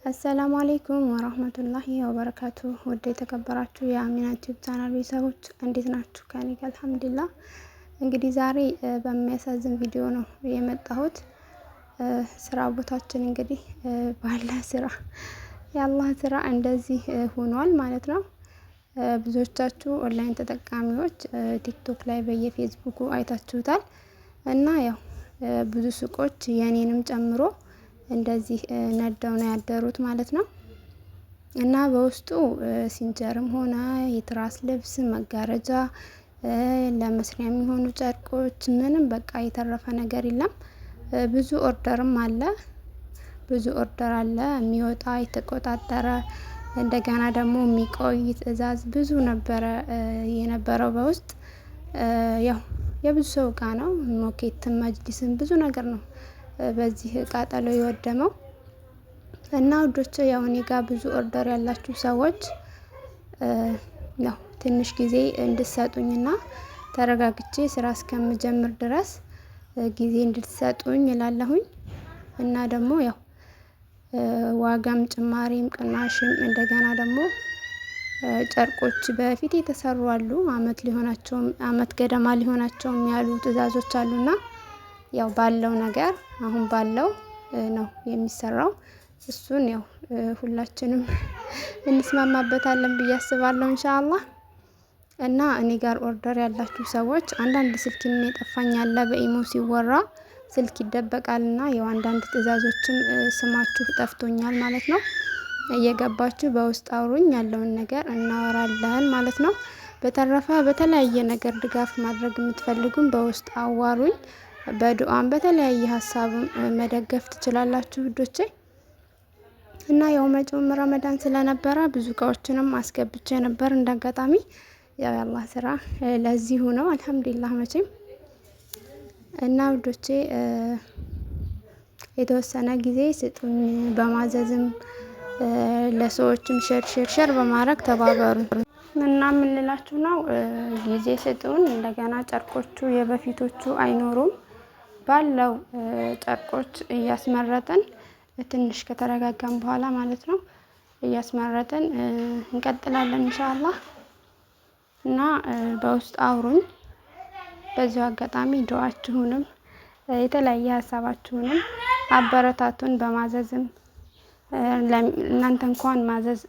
አሰላሙ አለይኩም ወራህመቱላሂ ወበረካቱ። ውድ የተከበራችሁ የአሚና ዩቲዩብ ቻናል ቤተሰቦች እንዴት ናችሁ? ከኔ ጋር አልሐምዱሊላህ። እንግዲህ ዛሬ በሚያሳዝን ቪዲዮ ነው የመጣሁት። ስራ ቦታችን እንግዲህ ባለ ስራ የአላህ ስራ እንደዚህ ሆኗል ማለት ነው። ብዙዎቻችሁ ኦንላይን ተጠቃሚዎች ቲክቶክ ላይ በየፌስቡኩ አይታችሁታል እና ያው ብዙ ሱቆች የኔንም ጨምሮ እንደዚህ ነደው ነው ያደሩት ማለት ነው። እና በውስጡ ሲንጀርም ሆነ የትራስ ልብስ፣ መጋረጃ፣ ለመስሪያ የሚሆኑ ጨርቆች ምንም በቃ የተረፈ ነገር የለም። ብዙ ኦርደርም አለ። ብዙ ኦርደር አለ የሚወጣ የተቆጣጠረ እንደገና ደግሞ የሚቆይ ትዕዛዝ ብዙ ነበረ የነበረው በውስጥ ያው የብዙ ሰው እቃ ነው። ሞኬትም መጅሊስም ብዙ ነገር ነው በዚህ ቃጠሎ የወደመው እና ውዶቼ ያው እኔ ጋር ብዙ ኦርደር ያላችሁ ሰዎች ያው ትንሽ ጊዜ እንድትሰጡኝና ተረጋግቼ ስራ እስከምጀምር ድረስ ጊዜ እንድትሰጡኝ እላለሁኝ። እና ደግሞ ያው ዋጋም ጭማሪም ቅናሽም እንደገና ደግሞ ጨርቆች በፊት የተሰሩ አሉ። አመት ገደማ ሊሆናቸውም ያሉ ትዕዛዞች አሉና ያው ባለው ነገር አሁን ባለው ነው የሚሰራው። እሱን ያው ሁላችንም እንስማማበታለን ብዬ አስባለሁ ኢንሻአላህ። እና እኔ ጋር ኦርደር ያላችሁ ሰዎች አንዳንድ ስልክም የጠፋኝ አለ በኢሞ ሲወራ ስልክ ይደበቃልና ያው አንዳንድ ትዕዛዞችም ስማችሁ ጠፍቶኛል ማለት ነው። እየገባችሁ በውስጥ አውሩኝ ያለውን ነገር እናወራለን ማለት ነው። በተረፈ በተለያየ ነገር ድጋፍ ማድረግ የምትፈልጉም በውስጥ አዋሩኝ። በዱዓም በተለያየ ሀሳብም መደገፍ ትችላላችሁ ውዶቼ። እና ያው መጪውም ረመዳን ስለነበረ ብዙ እቃዎችንም አስገብቼ ነበር እንዳጋጣሚ ያው የአላህ ስራ ለዚሁ ነው አልሐምዱሊላህ መቼም። እና ውዶቼ የተወሰነ ጊዜ ስጡኝ በማዘዝም ለሰዎችም ሼር በማድረግ ተባበሩ። እና ምን ልላችሁ ነው ጊዜ ስጡን። እንደገና ጨርቆቹ የበፊቶቹ አይኖሩም። ባለው ጨርቆች እያስመረጥን ትንሽ ከተረጋጋም በኋላ ማለት ነው እያስመረጥን እንቀጥላለን ኢንሻአላህ። እና በውስጥ አውሩኝ። በዚሁ አጋጣሚ ዱዓችሁንም የተለያየ ሀሳባችሁንም አበረታቱን በማዘዝም እናንተ እንኳን ማዘዝ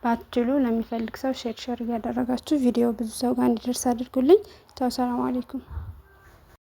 ባትችሉ ለሚፈልግ ሰው ሼር እያደረጋችሁ ቪዲዮ ብዙ ሰው ጋር እንዲደርስ አድርጉልኝ። ቻው፣ ሰላም አለይኩም።